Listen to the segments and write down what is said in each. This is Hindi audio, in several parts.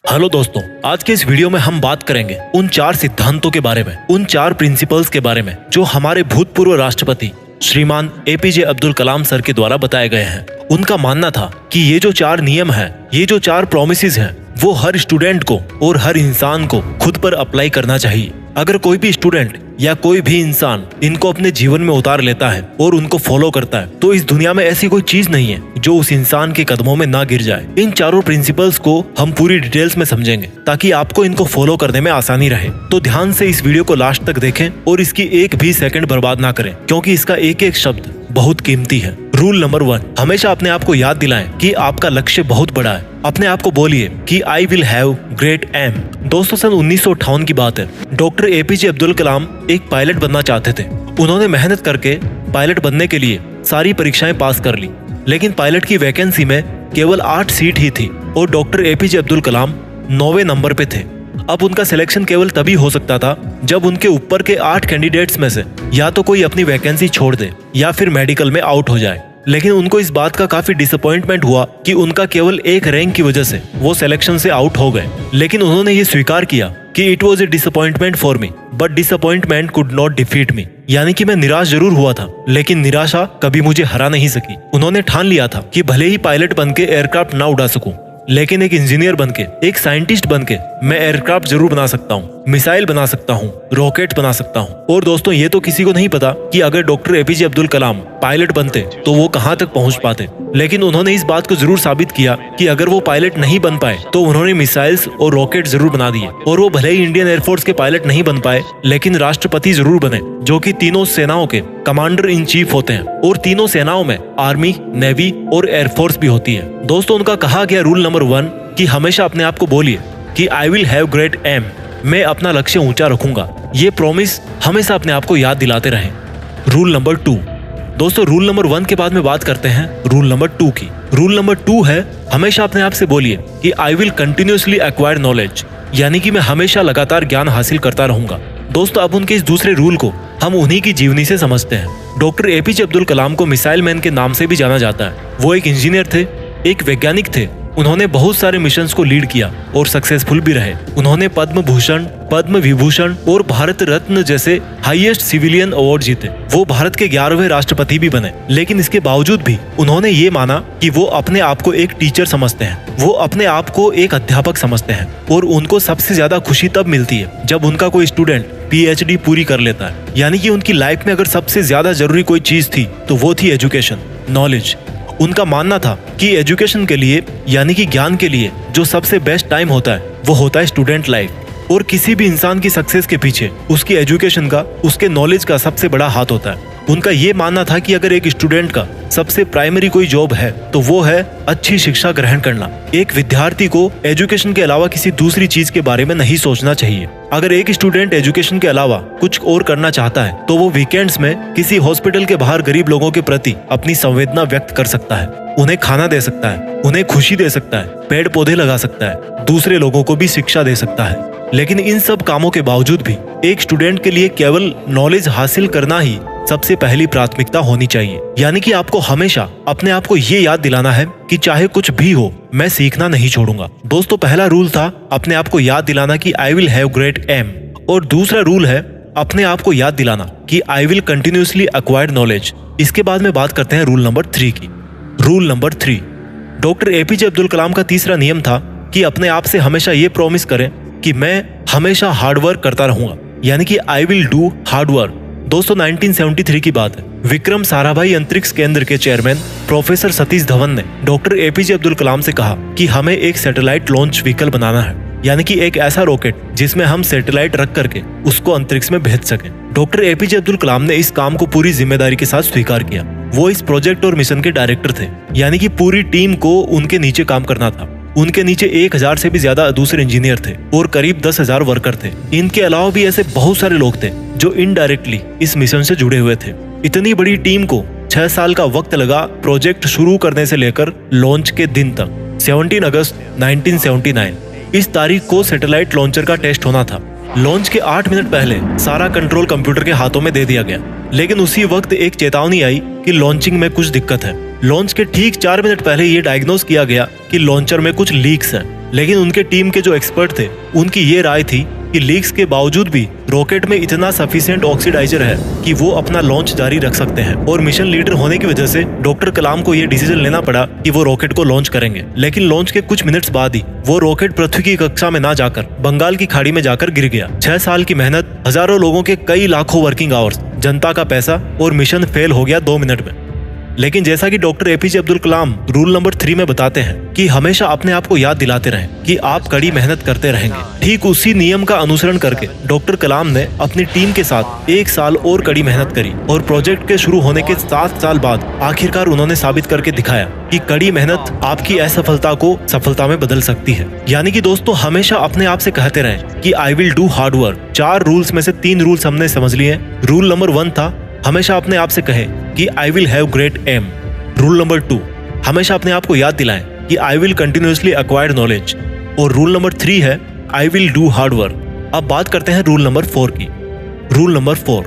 हेलो दोस्तों, आज के इस वीडियो में हम बात करेंगे उन 4 सिद्धांतों के बारे में, उन 4 प्रिंसिपल्स के बारे में जो हमारे भूतपूर्व राष्ट्रपति श्रीमान एपीजे अब्दुल कलाम सर के द्वारा बताए गए हैं। उनका मानना था कि ये जो 4 नियम हैं, ये जो 4 प्रॉमिसेस हैं, वो हर स्टूडेंट को और हर इंसान को खुद पर अप्लाई करना चाहिए। अगर कोई भी स्टूडेंट या कोई भी इंसान इनको अपने जीवन में उतार लेता है और उनको फॉलो करता है तो इस दुनिया में ऐसी कोई चीज नहीं है जो उस इंसान के कदमों में ना गिर जाए। इन 4 प्रिंसिपल्स को हम पूरी डिटेल्स में समझेंगे ताकि आपको इनको फॉलो करने में आसानी रहे। तो ध्यान से इस वीडियो को लास्ट तक देखें और इसकी एक भी सेकंड बर्बाद ना करें, क्योंकि इसका एक एक शब्द बहुत कीमती है। रूल नंबर 1, हमेशा अपने आप को याद दिलाएं कि आपका लक्ष्य बहुत बड़ा है। अपने आप को बोलिए कि I will have great aim. दोस्तों, सन 1958 की बात है। डॉक्टर एपीजे अब्दुल कलाम एक पायलट बनना चाहते थे। उन्होंने मेहनत करके पायलट बनने के लिए सारी परीक्षाएं पास कर ली, लेकिन पायलट की वैकेंसी में केवल 8 सीट ही थी और डॉक्टर एपीजे अब्दुल कलाम 9वें नंबर पे थे। अब उनका सिलेक्शन केवल तभी हो सकता था जब उनके ऊपर के 8 कैंडिडेट्स में से या तो कोई अपनी वैकेंसी छोड़ दे या फिर मेडिकल में आउट हो जाए। लेकिन उनको इस बात का काफी डिसअपॉइंटमेंट हुआ कि उनका केवल एक रैंक की वजह से वो सिलेक्शन से आउट हो गए। लेकिन उन्होंने ये स्वीकार किया कि it was a disappointment for me but disappointment could not defeat me, यानी कि मैं निराश जरूर हुआ था लेकिन निराशा कभी मुझे हरा नहीं सकी। उन्होंने ठान लिया था कि भले ही पायलट बनके एयरक्राफ्ट ना उड़ा सकूं, लेकिन एक इंजीनियर बनके, एक साइंटिस्ट बनके मैं एयरक्राफ्ट जरूर बना सकता हूँ, मिसाइल बना सकता हूँ, रॉकेट बना सकता हूँ। और दोस्तों, ये तो किसी को नहीं पता कि अगर डॉक्टर एपीजे अब्दुल कलाम पायलट बनते तो वो कहाँ तक पहुँच पाते। लेकिन उन्होंने इस बात को जरूर साबित किया कि अगर वो पायलट नहीं बन पाए तो उन्होंने मिसाइल्स और रॉकेट जरूर बना दिए। और वो भले ही इंडियन एयरफोर्स के पायलट नहीं बन पाए, लेकिन राष्ट्रपति जरूर बने, जो कि तीनों सेनाओं के कमांडर इन चीफ होते हैं। और तीनों सेनाओं में आर्मी, नेवी और एयरफोर्स भी होती है। दोस्तों, उनका कहा गया रूल नंबर 1 कि हमेशा अपने आप को बोलिए कि I will have great aim, मैं अपना लक्ष्य ऊंचा रखूंगा। ये प्रॉमिस हमेशा अपने आप को याद दिलाते रहें। रूल नंबर 2, दोस्तों, रूल नंबर 1 के बाद में बात करते हैं रूल नंबर 2 की। रूल नंबर 2 है हमेशा अपने आप से बोलिए कि I will continuously acquire knowledge, यानी कि मैं हमेशा लगातार ज्ञान हासिल करता रहूंगा। दोस्तों, अब उनके इस दूसरे रूल को हम उन्हीं की जीवनी से समझते हैं। डॉक्टर एपीजे अब्दुल कलाम को मिसाइल मैन के नाम से भी जाना जाता है। वो एक इंजीनियर थे, एक वैज्ञानिक थे। उन्होंने बहुत सारे मिशंस को लीड किया और सक्सेसफुल भी रहे। उन्होंने पद्म भूषण, पद्म विभूषण और भारत रत्न जैसे हाईएस्ट सिविलियन अवार्ड जीते। वो भारत के 11वें राष्ट्रपति भी बने। लेकिन इसके बावजूद भी उन्होंने ये माना कि वो अपने आप को एक टीचर समझते हैं, वो अपने आप को एक अध्यापक समझते हैं। और उनको सबसे ज्यादा खुशी तब मिलती है जब उनका कोई स्टूडेंट PhD पूरी कर लेता है। यानी कि उनकी लाइफ में अगर सबसे ज्यादा जरूरी कोई चीज थी तो वो थी एजुकेशन, नॉलेज। उनका मानना था कि एजुकेशन के लिए, यानी कि ज्ञान के लिए, जो सबसे बेस्ट टाइम होता है वो होता है स्टूडेंट लाइफ। और किसी भी इंसान की सक्सेस के पीछे उसकी एजुकेशन का, उसके नॉलेज का सबसे बड़ा हाथ होता है। उनका ये मानना था कि अगर एक स्टूडेंट का सबसे प्राइमरी कोई जॉब है तो वो है अच्छी शिक्षा ग्रहण करना। एक विद्यार्थी को एजुकेशन के अलावा किसी दूसरी चीज के बारे में नहीं सोचना चाहिए। अगर एक स्टूडेंट एजुकेशन के अलावा कुछ और करना चाहता है तो वो वीकेंड्स में किसी हॉस्पिटल के बाहर गरीब लोगों के प्रति अपनी संवेदना व्यक्त कर सकता है, उन्हें खाना दे सकता है, उन्हें खुशी दे सकता है, पेड़ पौधे लगा सकता है, दूसरे लोगों को भी शिक्षा दे सकता है। लेकिन इन सब कामों के बावजूद भी एक स्टूडेंट के लिए केवल नॉलेज हासिल करना ही सबसे पहली प्राथमिकता होनी चाहिए। यानी कि आपको हमेशा अपने आप को ये याद दिलाना है कि चाहे कुछ भी हो, मैं सीखना नहीं छोड़ूंगा। दोस्तों, पहला रूल था अपने आप को याद दिलाना कि I will have great aim, और दूसरा रूल है अपने आप को याद दिलाना कि I will continuously acquire knowledge. इसके बाद में बात करते हैं रूल नंबर 3 की। Rule number 3, doctor APJ Abdul Kalam का तीसरा नियम था कि अपने आप से हमेशा ये प्रॉमिस करें कि मैं हमेशा हार्डवर्क करता रहूंगा, यानी कि I will do hard work. दोस्तों, 1973 की बात है। विक्रम साराभाई अंतरिक्ष केंद्र के चेयरमैन प्रोफेसर सतीश धवन ने डॉक्टर एपीजे अब्दुल कलाम से कहा कि हमें एक सैटेलाइट लॉन्च व्हीकल बनाना है, यानी कि एक ऐसा रॉकेट जिसमें हम सैटेलाइट रख करके उसको अंतरिक्ष में भेज सकें। डॉक्टर एपीजे अब्दुल कलाम ने इस काम को पूरी जिम्मेदारी के साथ स्वीकार किया। वो इस प्रोजेक्ट और मिशन के डायरेक्टर थे, यानी कि पूरी टीम को उनके नीचे काम करना था। उनके नीचे 1000 से भी ज्यादा दूसरे इंजीनियर थे और करीब 10,000 वर्कर थे। इनके अलावा भी ऐसे बहुत सारे लोग थे जो इनडायरेक्टली इस मिशन से जुड़े हुए थे। इतनी बड़ी टीम को 6 साल का वक्त लगा प्रोजेक्ट शुरू करने से लेकर लॉन्च के दिन तक। 17 अगस्त 1979 इस तारीख को सैटेलाइट लॉन्चर का टेस्ट होना था। लॉन्च के 8 मिनट पहले सारा कंट्रोल कंप्यूटर के हाथों में दे दिया गया, लेकिन उसी वक्त एक चेतावनी आई कि लॉन्चिंग में कुछ दिक्कत है। लॉन्च के ठीक 4 मिनट पहले ये डायग्नोस किया गया कि लॉन्चर में कुछ लीक्स हैं। लेकिन उनके टीम के जो एक्सपर्ट थे उनकी ये राय थी कि लीक्स के बावजूद भी रॉकेट में इतना सफिशिएंट ऑक्सीडाइजर है कि वो अपना लॉन्च जारी रख सकते हैं। और मिशन लीडर होने की वजह से डॉक्टर कलाम को ये डिसीजन लेना पड़ा कि वो रॉकेट को लॉन्च करेंगे। लेकिन लॉन्च के कुछ मिनट्स बाद ही वो रॉकेट पृथ्वी की कक्षा में ना जाकर बंगाल की खाड़ी में जाकर गिर गया। 6 साल की मेहनत, हजारों लोगों के कई लाखों वर्किंग आवर्स, जनता का पैसा और मिशन फेल हो गया 2 मिनट में। लेकिन जैसा कि डॉक्टर एपीजे अब्दुल कलाम रूल नंबर 3 में बताते हैं कि हमेशा अपने आप को याद दिलाते रहें कि आप कड़ी मेहनत करते रहेंगे। ठीक उसी नियम का अनुसरण करके डॉक्टर कलाम ने अपनी टीम के साथ 1 साल और कड़ी मेहनत करी और प्रोजेक्ट के शुरू होने के 7 साल बाद आखिरकार उन्होंने साबित करके दिखाया कि कड़ी मेहनत आपकी असफलता को सफलता में बदल सकती है। यानी कि दोस्तों, हमेशा अपने आप से कहते रहें कि I will do hard work. 4 rules में से 3 रूल्स हमने समझ लिए। रूल नंबर 1 था हमेशा अपने आप से कहें कि I will have great aim. Rule number 2, हमेशा अपने आप को याद दिलाएं कि I will continuously acquire knowledge. और रूल नंबर 3 है I will do hard work. अब बात करते हैं रूल नंबर 4 की। रूल नंबर 4,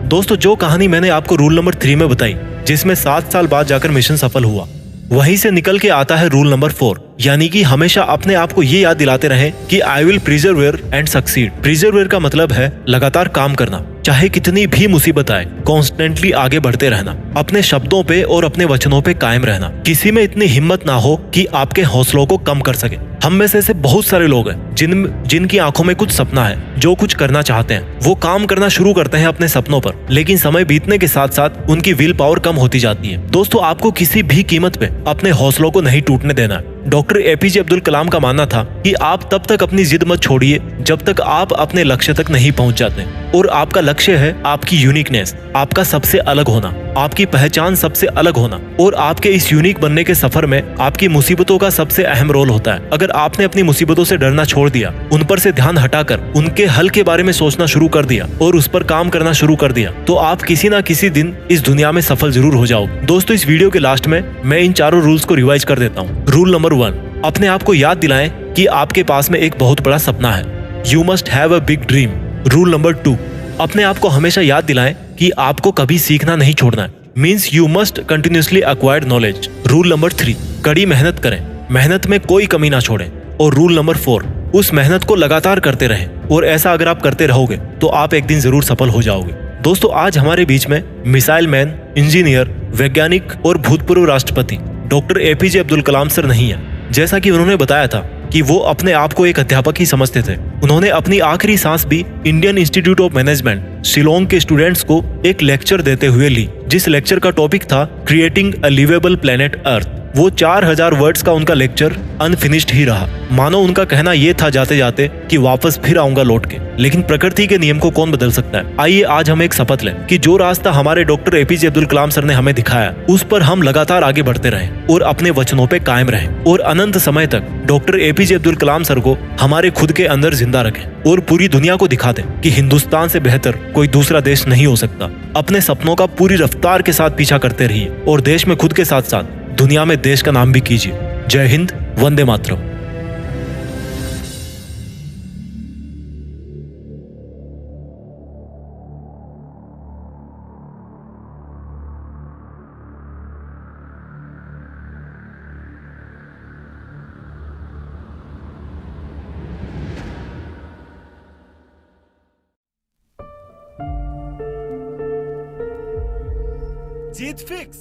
दोस्तों, जो कहानी मैंने आपको रूल नंबर 3 में बताई, जिसमें 7 साल बाद जाकर मिशन सफल हुआ, वहीं से निकल के आता है रूल नंबर 4, यानी कि हमेशा अपने आप को ये याद दिलाते रहें कि आई विल प्रिजर्वेयर एंड सक्सीड। प्रिजर्वेयर का मतलब है लगातार काम करना, चाहे कितनी भी मुसीबत आए, कॉन्स्टेंटली आगे बढ़ते रहना, अपने शब्दों पे और अपने वचनों पे कायम रहना। किसी में इतनी हिम्मत ना हो कि आपके हौसलों को कम कर सके। हम में से ऐसे बहुत सारे लोग हैं जिनकी आंखों में कुछ सपना है, जो कुछ करना चाहते हैं, वो काम करना शुरू करते हैं अपने सपनों पर, लेकिन समय बीतने के साथ साथ उनकी विल पावर कम होती जाती है। दोस्तों, आपको किसी भी कीमत पे अपने हौसलों को नहीं टूटने देना है। डॉक्टर एपीजे अब्दुल कलाम का मानना था कि आप तब तक अपनी जिद मत छोड़िए जब तक आप अपने लक्ष्य तक नहीं पहुंच जाते। और आपका लक्ष्य है आपकी यूनिकनेस, आपका सबसे अलग होना, आपकी पहचान सबसे अलग होना। और आपके इस यूनिक बनने के सफर में आपकी मुसीबतों का सबसे अहम रोल होता है। अगर आपने अपनी मुसीबतों से डरना छोड़ दिया, उन पर से ध्यान हटाकर उनके हल के बारे में सोचना शुरू कर दिया और उस पर काम करना शुरू कर दिया, तो आप किसी ना किसी दिन इस दुनिया में सफल जरूर हो जाओगे। दोस्तों, इस वीडियो के लास्ट में मैं इन चारों रूल्स को रिवाइज कर देता हूँ। रूल नंबर 1, अपने आप को याद दिलाएं कि आपके पास में एक बहुत बड़ा सपना है। You must have a big dream. Rule number 2, अपने आप को हमेशा याद दिलाएं कि आपको कभी सीखना नहीं छोड़ना है। Means you must continuously acquire knowledge. Rule number 3, कड़ी मेहनत करें, मेहनत में कोई कमी ना छोड़ें। और रूल नंबर 4, उस मेहनत को लगातार करते रहें। और ऐसा अगर आप करते रहोगे तो आप एक दिन जरूर सफल हो जाओगे। दोस्तों, आज हमारे बीच में मिसाइल मैन, इंजीनियर, वैज्ञानिक और भूतपूर्व राष्ट्रपति डॉक्टर एपीजे अब्दुल कलाम सर नहीं है। जैसा कि उन्होंने बताया था कि वो अपने आप को एक अध्यापक ही समझते थे। उन्होंने अपनी आखिरी सांस भी Indian institute of management Shillong के स्टूडेंट्स को एक लेक्चर देते हुए ली, जिस लेक्चर का टॉपिक था creating a liveable planet earth. वो 4000 वर्ड्स का उनका लेक्चर अनफिनिश्ड ही रहा। मानो उनका कहना ये था जाते जाते कि वापस फिर आऊंगा लौट के। लेकिन प्रकृति के नियम को कौन बदल सकता है। आइए आज हम एक शपथ लें कि जो रास्ता हमारे डॉक्टर एपीजे अब्दुल कलाम सर ने हमें दिखाया, उस पर हम लगातार आगे बढ़ते रहें और अपने वचनों पे कायम रहें और अनंत समय तक डॉक्टर एपीजे अब्दुल कलाम सर को हमारे खुद के अंदर जिंदा रखें और पूरी दुनिया को दिखा दें कि हिंदुस्तान से बेहतर कोई दूसरा देश नहीं हो सकता। अपने सपनों का पूरी रफ्तार के साथ पीछा करते रहिए और देश में खुद के साथ साथ दुनिया में देश का नाम भी कीजिए। जय हिंद, वंदे मातरम। जीत फिक्स।